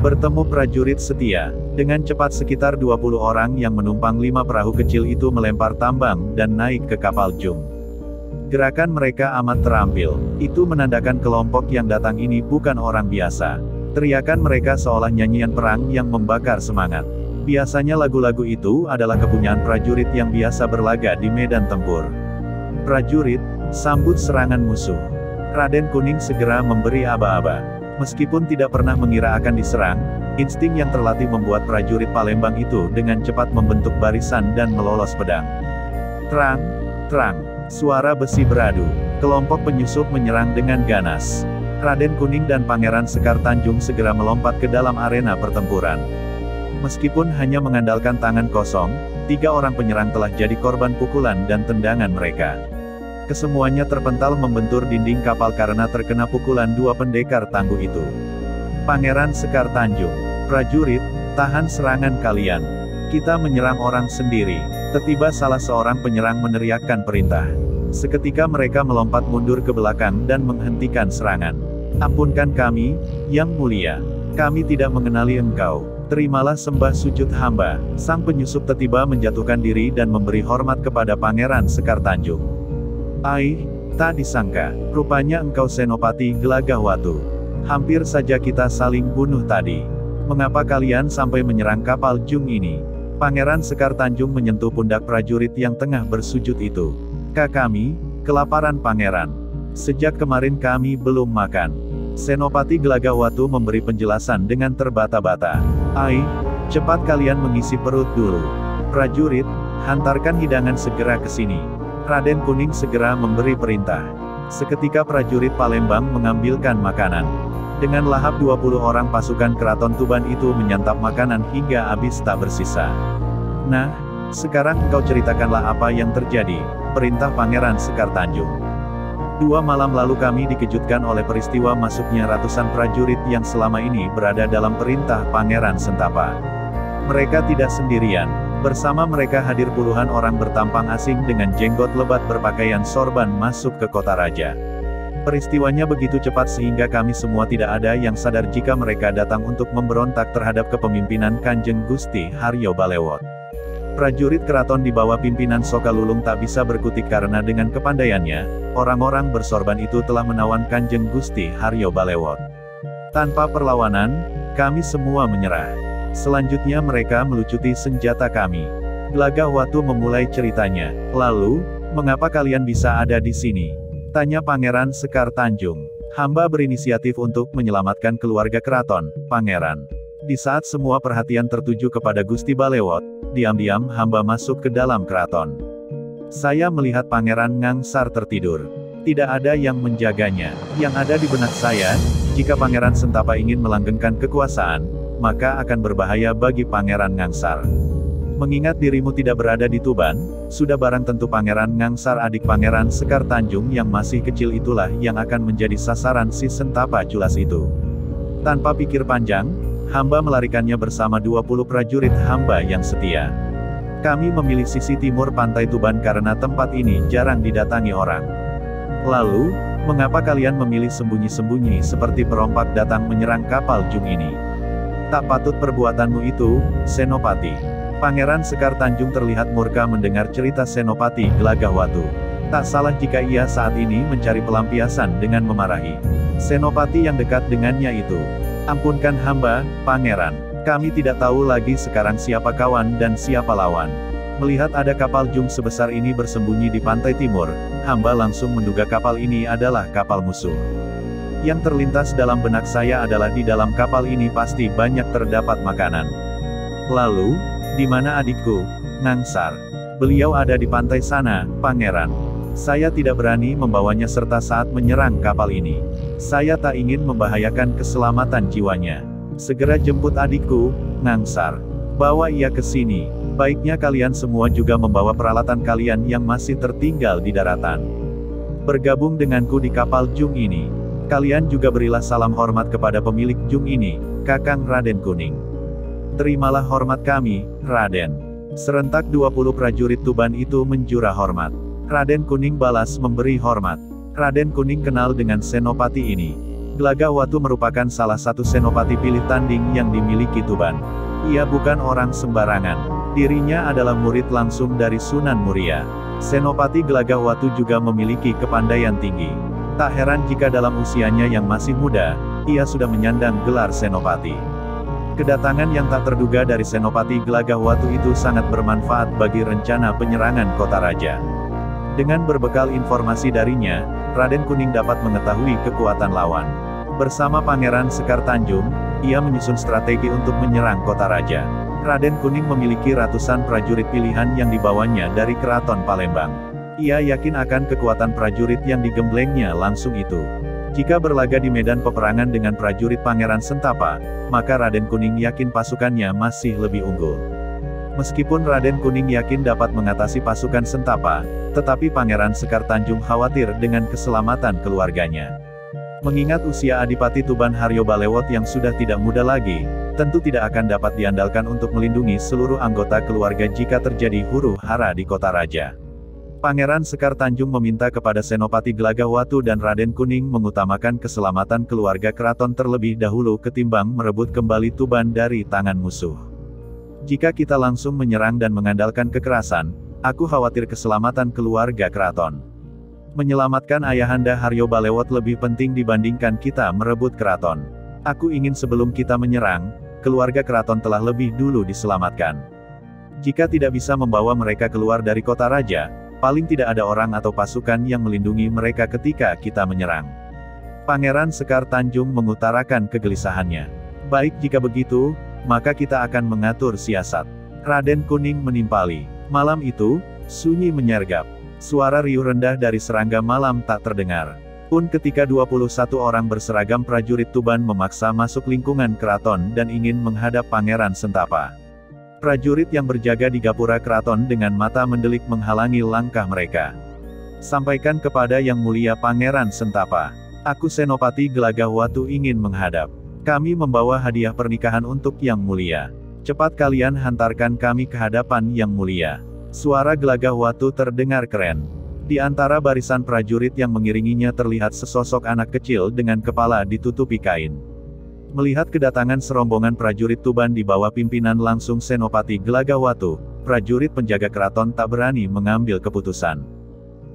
Bertemu prajurit setia. Dengan cepat sekitar 20 orang yang menumpang 5 perahu kecil itu melempar tambang dan naik ke kapal Jung. Gerakan mereka amat terampil. Itu menandakan kelompok yang datang ini bukan orang biasa. Teriakan mereka seolah nyanyian perang yang membakar semangat. Biasanya lagu-lagu itu adalah kepunyaan prajurit yang biasa berlaga di medan tempur. Prajurit, sambut serangan musuh. Raden Kuning segera memberi aba-aba. Meskipun tidak pernah mengira akan diserang, insting yang terlatih membuat prajurit Palembang itu dengan cepat membentuk barisan dan melolos pedang. Terang, terang, suara besi beradu. Kelompok penyusup menyerang dengan ganas. Raden Kuning dan Pangeran Sekar Tanjung segera melompat ke dalam arena pertempuran. Meskipun hanya mengandalkan tangan kosong, 3 orang penyerang telah jadi korban pukulan dan tendangan mereka. Kesemuanya terpental membentur dinding kapal karena terkena pukulan 2 pendekar tangguh itu. Pangeran Sekar Tanjung, prajurit, tahan serangan kalian. Kita menyerang orang sendiri. Tiba-tiba salah seorang penyerang meneriakkan perintah. Seketika mereka melompat mundur ke belakang dan menghentikan serangan. Ampunkan kami, Yang Mulia. Kami tidak mengenali engkau. Terimalah sembah sujud hamba. Sang penyusup tiba-tiba menjatuhkan diri dan memberi hormat kepada Pangeran Sekar Tanjung. Ai, tak disangka, rupanya engkau Senopati Gelagahwatu. Hampir saja kita saling bunuh tadi. Mengapa kalian sampai menyerang kapal Jung ini? Pangeran Sekar Tanjung menyentuh pundak prajurit yang tengah bersujud itu. Kami, kelaparan pangeran. Sejak kemarin kami belum makan. Senopati Gelagahwatu memberi penjelasan dengan terbata-bata. Ai, cepat kalian mengisi perut dulu. Prajurit, hantarkan hidangan segera ke sini. Raden Kuning segera memberi perintah. Seketika prajurit Palembang mengambilkan makanan. Dengan lahap 20 orang pasukan keraton Tuban itu menyantap makanan hingga habis tak bersisa. Nah, sekarang engkau ceritakanlah apa yang terjadi, perintah Pangeran Sekar Tanjung. 2 malam lalu kami dikejutkan oleh peristiwa masuknya ratusan prajurit yang selama ini berada dalam perintah Pangeran Sentapa. Mereka tidak sendirian. Bersama mereka hadir puluhan orang bertampang asing dengan jenggot lebat berpakaian sorban masuk ke kota raja. Peristiwanya begitu cepat sehingga kami semua tidak ada yang sadar jika mereka datang untuk memberontak terhadap kepemimpinan Kanjeng Gusti Haryo Balewot. Prajurit keraton di bawah pimpinan Sokalulung tak bisa berkutik karena dengan kepandaiannya, orang-orang bersorban itu telah menawan Kanjeng Gusti Haryo Balewot. Tanpa perlawanan, kami semua menyerah. Selanjutnya mereka melucuti senjata kami. Gelagahwatu memulai ceritanya. Lalu, mengapa kalian bisa ada di sini? Tanya Pangeran Sekar Tanjung. Hamba berinisiatif untuk menyelamatkan keluarga keraton, Pangeran. Di saat semua perhatian tertuju kepada Gusti Balewot, diam-diam hamba masuk ke dalam keraton. Saya melihat Pangeran Ngangsar tertidur. Tidak ada yang menjaganya. Yang ada di benak saya, jika Pangeran Sentapa ingin melanggengkan kekuasaan, maka akan berbahaya bagi Pangeran Ngangsar. Mengingat dirimu tidak berada di Tuban, sudah barang tentu Pangeran Ngangsar adik Pangeran Sekar Tanjung yang masih kecil itulah yang akan menjadi sasaran si Sentapa culas itu. Tanpa pikir panjang, hamba melarikannya bersama 20 prajurit hamba yang setia. Kami memilih sisi timur pantai Tuban karena tempat ini jarang didatangi orang. Lalu, mengapa kalian memilih sembunyi-sembunyi seperti perompak datang menyerang kapal Jung ini? Tak patut perbuatanmu itu, Senopati. Pangeran Sekar Tanjung terlihat murka mendengar cerita Senopati Gelagahwatu. Tak salah jika ia saat ini mencari pelampiasan dengan memarahi Senopati yang dekat dengannya itu. Ampunkan hamba, Pangeran. Kami tidak tahu lagi sekarang siapa kawan dan siapa lawan. Melihat ada kapal Jung sebesar ini bersembunyi di pantai timur, hamba langsung menduga kapal ini adalah kapal musuh. Yang terlintas dalam benak saya adalah di dalam kapal ini pasti banyak terdapat makanan. Lalu, di mana adikku, Ngangsar? Beliau ada di pantai sana, Pangeran. Saya tidak berani membawanya serta saat menyerang kapal ini. Saya tak ingin membahayakan keselamatan jiwanya. Segera jemput adikku, Ngangsar. Bawa ia ke sini. Baiknya kalian semua juga membawa peralatan kalian yang masih tertinggal di daratan. Bergabung denganku di kapal Jung ini. Kalian juga berilah salam hormat kepada pemilik Jung ini, Kakang Raden Kuning. Terimalah hormat kami, Raden. Serentak 20 prajurit Tuban itu menjurah hormat. Raden Kuning balas memberi hormat. Raden Kuning kenal dengan Senopati ini. Gelagahwatu merupakan salah satu senopati pilih tanding yang dimiliki Tuban. Ia bukan orang sembarangan. Dirinya adalah murid langsung dari Sunan Muria. Senopati Gelagahwatu juga memiliki kepandaian tinggi. Tak heran jika dalam usianya yang masih muda, ia sudah menyandang gelar senopati. Kedatangan yang tak terduga dari Senopati Gelagahwatu itu sangat bermanfaat bagi rencana penyerangan kota raja. Dengan berbekal informasi darinya, Raden Kuning dapat mengetahui kekuatan lawan. Bersama Pangeran Sekar Tanjung, ia menyusun strategi untuk menyerang kota raja. Raden Kuning memiliki ratusan prajurit pilihan yang dibawanya dari Keraton Palembang. Ia yakin akan kekuatan prajurit yang digemblengnya langsung itu. Jika berlaga di medan peperangan dengan prajurit Pangeran Sentapa, maka Raden Kuning yakin pasukannya masih lebih unggul. Meskipun Raden Kuning yakin dapat mengatasi pasukan Sentapa, tetapi Pangeran Sekar Tanjung khawatir dengan keselamatan keluarganya. Mengingat usia Adipati Tuban Haryo Balewot yang sudah tidak muda lagi, tentu tidak akan dapat diandalkan untuk melindungi seluruh anggota keluarga jika terjadi huru-hara di kota raja. Pangeran Sekar Tanjung meminta kepada Senopati Gelagahwatu dan Raden Kuning mengutamakan keselamatan keluarga keraton terlebih dahulu ketimbang merebut kembali Tuban dari tangan musuh. Jika kita langsung menyerang dan mengandalkan kekerasan, aku khawatir keselamatan keluarga keraton. Menyelamatkan ayahanda Haryo Balewot lebih penting dibandingkan kita merebut keraton. Aku ingin sebelum kita menyerang, keluarga keraton telah lebih dulu diselamatkan. Jika tidak bisa membawa mereka keluar dari kota raja, paling tidak ada orang atau pasukan yang melindungi mereka ketika kita menyerang. Pangeran Sekar Tanjung mengutarakan kegelisahannya. Baik jika begitu, maka kita akan mengatur siasat. Raden Kuning menimpali. Malam itu, sunyi menyergap. Suara riuh rendah dari serangga malam tak terdengar. Pun ketika 21 orang berseragam prajurit Tuban memaksa masuk lingkungan keraton dan ingin menghadap Pangeran Sentapa. Prajurit yang berjaga di gapura keraton dengan mata mendelik menghalangi langkah mereka. Sampaikan kepada Yang Mulia Pangeran Sentapa. Aku Senopati Gelagahwatu ingin menghadap. Kami membawa hadiah pernikahan untuk Yang Mulia. Cepat kalian hantarkan kami ke hadapan Yang Mulia. Suara Gelagahwatu terdengar keren. Di antara barisan prajurit yang mengiringinya terlihat sesosok anak kecil dengan kepala ditutupi kain. Melihat kedatangan serombongan prajurit Tuban di bawah pimpinan langsung Senopati Gelagahwatu, prajurit penjaga keraton tak berani mengambil keputusan.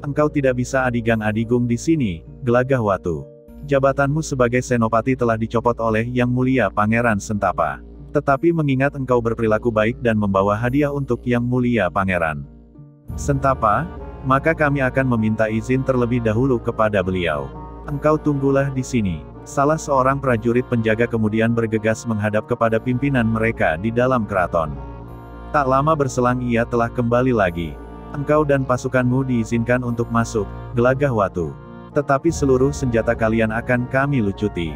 Engkau tidak bisa adigang-adigung di sini, Gelagahwatu. Jabatanmu sebagai Senopati telah dicopot oleh Yang Mulia Pangeran Sentapa. Tetapi mengingat engkau berperilaku baik dan membawa hadiah untuk Yang Mulia Pangeran Sentapa, maka kami akan meminta izin terlebih dahulu kepada beliau. Engkau tunggulah di sini. Salah seorang prajurit penjaga kemudian bergegas menghadap kepada pimpinan mereka di dalam keraton. Tak lama berselang ia telah kembali lagi. Engkau dan pasukanmu diizinkan untuk masuk, Gelagahwatu. Tetapi seluruh senjata kalian akan kami lucuti.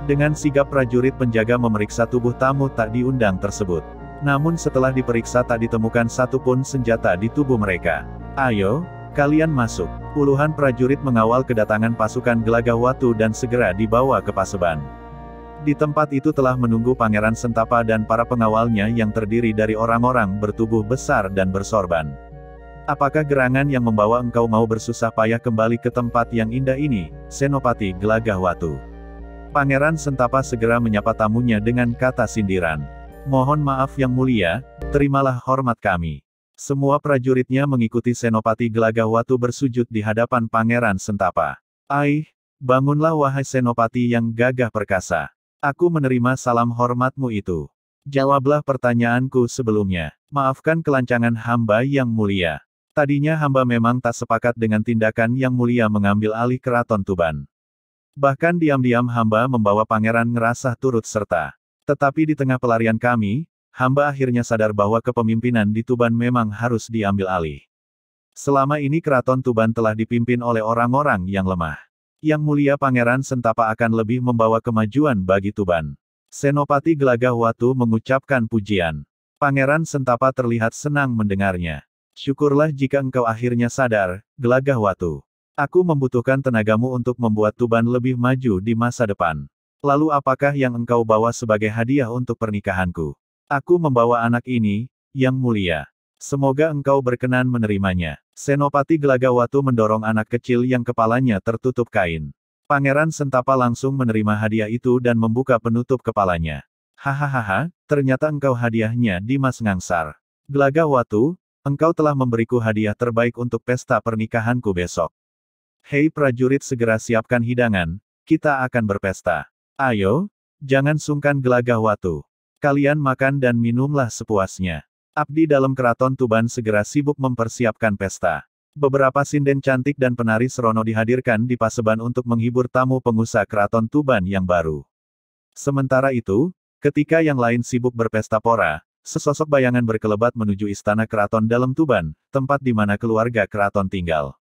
Dengan sigap prajurit penjaga memeriksa tubuh tamu tak diundang tersebut. Namun setelah diperiksa tak ditemukan satupun senjata di tubuh mereka. Ayo, kalian masuk. Puluhan prajurit mengawal kedatangan pasukan Gelagahwatu dan segera dibawa ke Paseban. Di tempat itu telah menunggu Pangeran Sentapa dan para pengawalnya yang terdiri dari orang-orang bertubuh besar dan bersorban. Apakah gerangan yang membawa engkau mau bersusah payah kembali ke tempat yang indah ini, Senopati Gelagahwatu? Pangeran Sentapa segera menyapa tamunya dengan kata sindiran. Mohon maaf Yang Mulia, terimalah hormat kami. Semua prajuritnya mengikuti Senopati Gelagahwatu bersujud di hadapan Pangeran Sentapa. Bangunlah wahai Senopati yang gagah perkasa. Aku menerima salam hormatmu itu. Jawablah pertanyaanku sebelumnya. Maafkan kelancangan hamba Yang Mulia. Tadinya hamba memang tak sepakat dengan tindakan Yang Mulia mengambil alih keraton Tuban. Bahkan diam-diam hamba membawa pangeran ngerasah turut serta. Tetapi di tengah pelarian kami, hamba akhirnya sadar bahwa kepemimpinan di Tuban memang harus diambil alih. Selama ini keraton Tuban telah dipimpin oleh orang-orang yang lemah. Yang Mulia Pangeran Sentapa akan lebih membawa kemajuan bagi Tuban. Senopati Gelagahwatu mengucapkan pujian. Pangeran Sentapa terlihat senang mendengarnya. Syukurlah jika engkau akhirnya sadar, Gelagahwatu. Aku membutuhkan tenagamu untuk membuat Tuban lebih maju di masa depan. Lalu apakah yang engkau bawa sebagai hadiah untuk pernikahanku? Aku membawa anak ini, Yang Mulia. Semoga engkau berkenan menerimanya. Senopati Gelagahwatu mendorong anak kecil yang kepalanya tertutup kain. Pangeran Sentapa langsung menerima hadiah itu dan membuka penutup kepalanya. Hahaha, ternyata engkau hadiahnya Dimas Ngangsar. Gelagah Watu, engkau telah memberiku hadiah terbaik untuk pesta pernikahanku besok. Hei prajurit, segera siapkan hidangan, kita akan berpesta. Ayo, jangan sungkan Gelagah Watu. Kalian makan dan minumlah sepuasnya. Abdi dalam Keraton Tuban segera sibuk mempersiapkan pesta. Beberapa sinden cantik dan penari serono dihadirkan di Paseban untuk menghibur tamu pengusaha Keraton Tuban yang baru. Sementara itu, ketika yang lain sibuk berpesta pora, sesosok bayangan berkelebat menuju istana Keraton dalam Tuban, tempat di mana keluarga keraton tinggal.